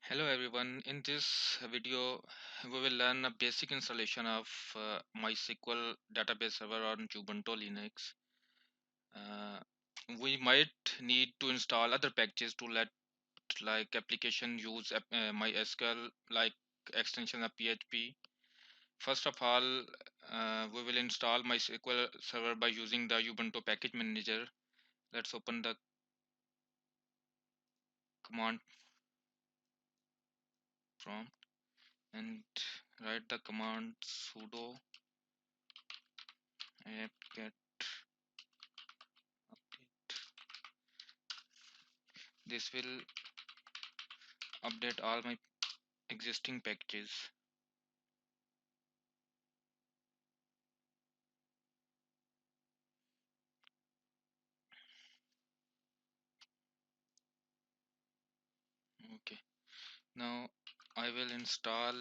Hello everyone. In this video, we will learn a basic installation of MySQL database server on Ubuntu Linux. Uh, we might need to install other packages to let like application use MySQL like extension of PHP. First of all, we will install MySQL server by using the Ubuntu package manager. Let's open the command prompt and write the command sudo apt-get. This will update all my existing packages. Okay, now I will install.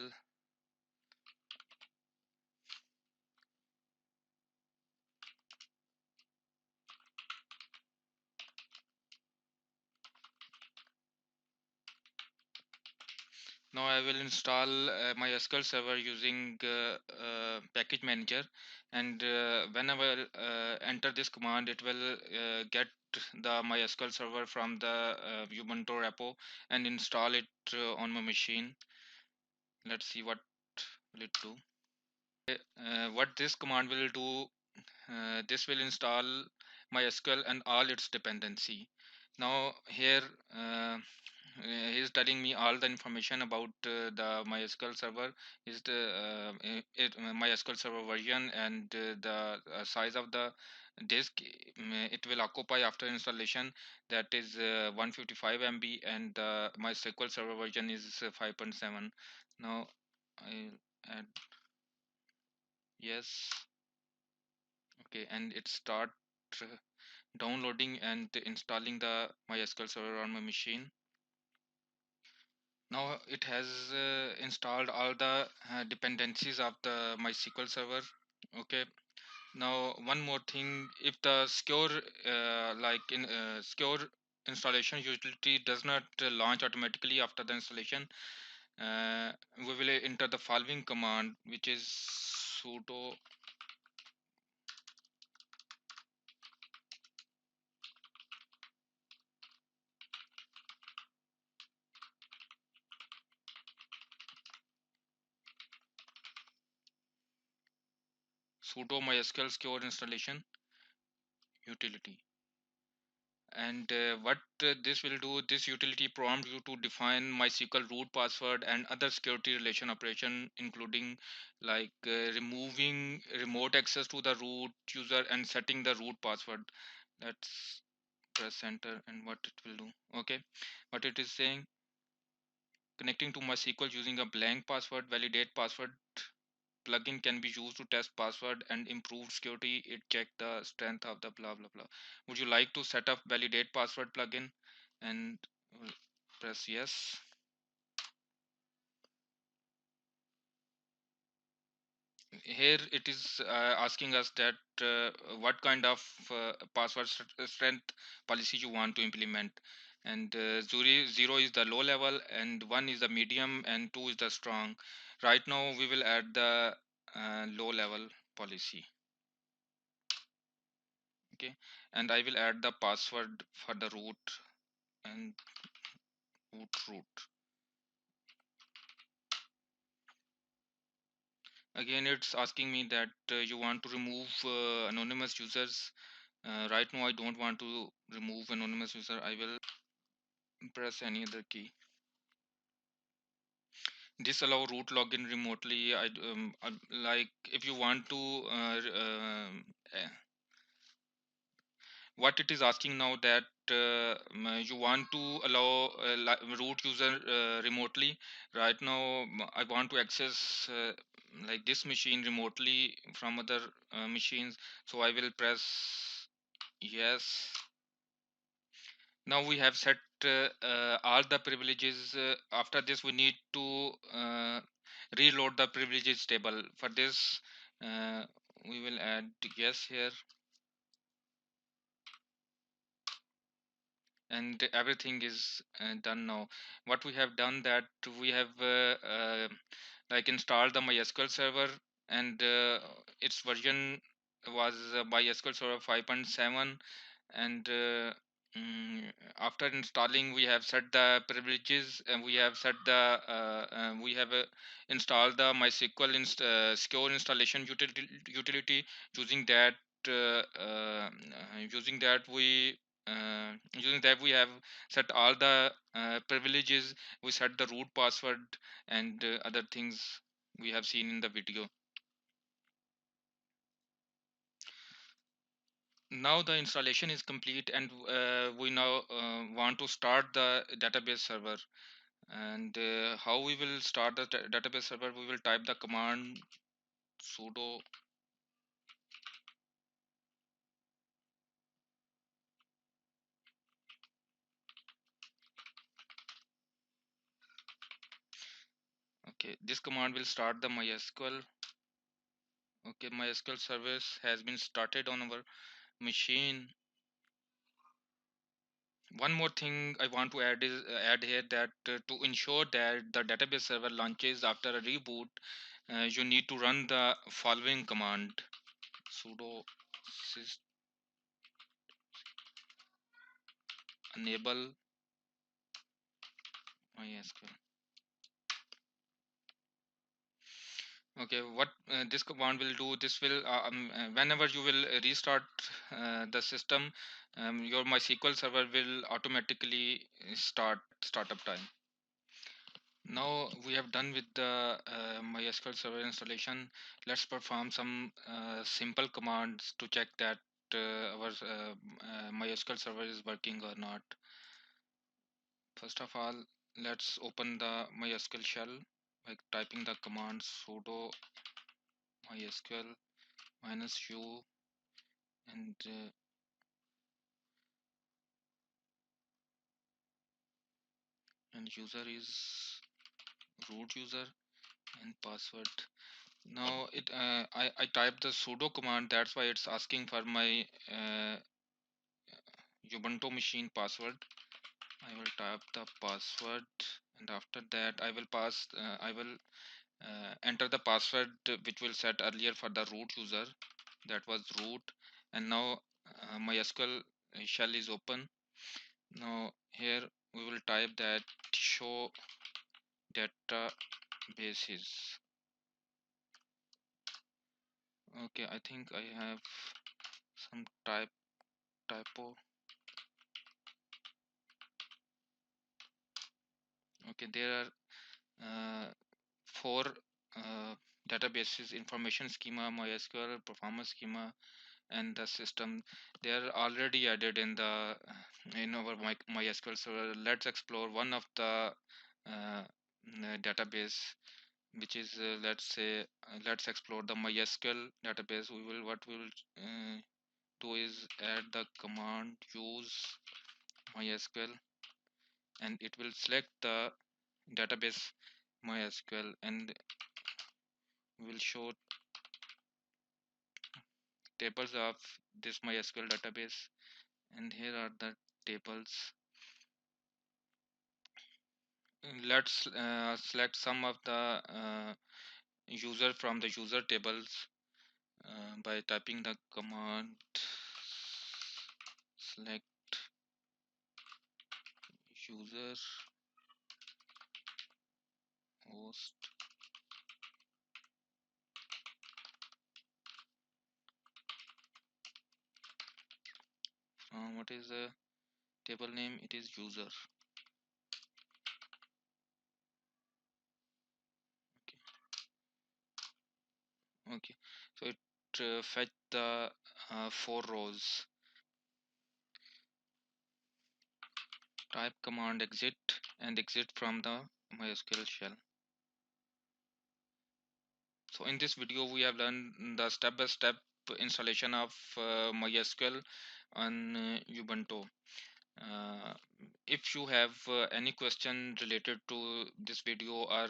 Now I will install my SQL server using package manager, and whenever enter this command, it will get the MySQL server from the Ubuntu repo and install it on my machine. Let's see what will it do. What this command will do, this will install MySQL and all its dependency. Now here he is telling me all the information about the MySQL server is the MySQL server version and the size of the disk it will occupy after installation, that is 155 MB, and the MySQL server version is 5.7. Now I add yes. Okay, and it start uh, downloading and installing the MySQL server on my machine. Now it has installed all the dependencies of the MySQL server. Okay. Now one more thing, if the secure secure installation utility does not launch automatically after the installation, we will enter the following command, which is sudo MySQL secure installation utility. And what this will do, this utility prompt you to define MySQL root password and other security relation operation, including removing remote access to the root user and setting the root password. Let's press enter and what it will do. Okay, what it is saying, connecting to MySQL using a blank password, validate password plugin can be used to test password and improve security. It check the strength of the blah blah blah. Would you like to set up validate password plugin? And we'll press yes. Here it is asking us that what kind of password strength policy you want to implement, and zero is the low level and 1 is the medium and 2 is the strong. Right now we will add the low level policy. Okay, and I will add the password for the root and root. Again it's asking me that you want to remove anonymous users. Right now I don't want to remove anonymous user. I will press any other key. Disallow root login remotely. Like if you want to what it is asking now, that you want to allow root user remotely. Right now I want to access like this machine remotely from other machines, so I will press yes. Now we have set all the privileges. After this we need to reload the privileges table. For this we will add yes here. and everything is done now. What we have done, that we have like installed the MySQL server, and its version was MySQL server 5.7. And mm, after installing, we have set the privileges, and we have set the we have installed the MySQL secure installation utility. Using that using that we using that we have set all the privileges. We set the root password and other things we have seen in the video. Now the installation is complete, and we now want to start the database server. And how we will start the database server, we will type the command sudo. Okay, this command will start the MySQL. Okay, MySQL service has been started on our machine. One more thing I want to add is add here, that to ensure that the database server launches after a reboot, you need to run the following command: sudo sys enable MySQL. Okay, what this command will do, this will whenever you will restart the system, your MySQL server will automatically start startup time. Now we have done with the MySQL server installation. Let's perform some simple commands to check that our MySQL server is working or not. First of all, let's open the MySQL shell by typing the command sudo MySQL -u, and user is root user, and password. Now I typed the sudo command, that's why it's asking for my Ubuntu machine password. I will type the password, and after that I will enter the password which will set earlier for the root user, that was root. And now my SQL shell is open. Now here we will type that show databases. Okay, I think I have some typo. Okay, there are four databases: information schema, MySQL, performance schema, and the system. They are already added in the in our MySQL server. Let's explore one of the database, which is let's explore the MySQL database. What we will do is add the command use MySQL, and it will select the database MySQL, and will show tables of this MySQL database. And here are the tables. Let's select some of the user from the user tables by typing the command select user host. What is the table name? It is user. Okay, so it fetch the four rows. Type command exit and exit from the MySQL shell. So in this video we have learned the step-by-step installation of MySQL on Ubuntu. Uh, if you have any question related to this video or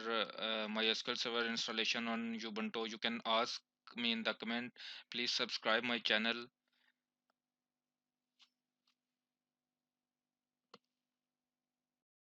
MySQL server installation on Ubuntu, you can ask me in the comment. Please subscribe my channel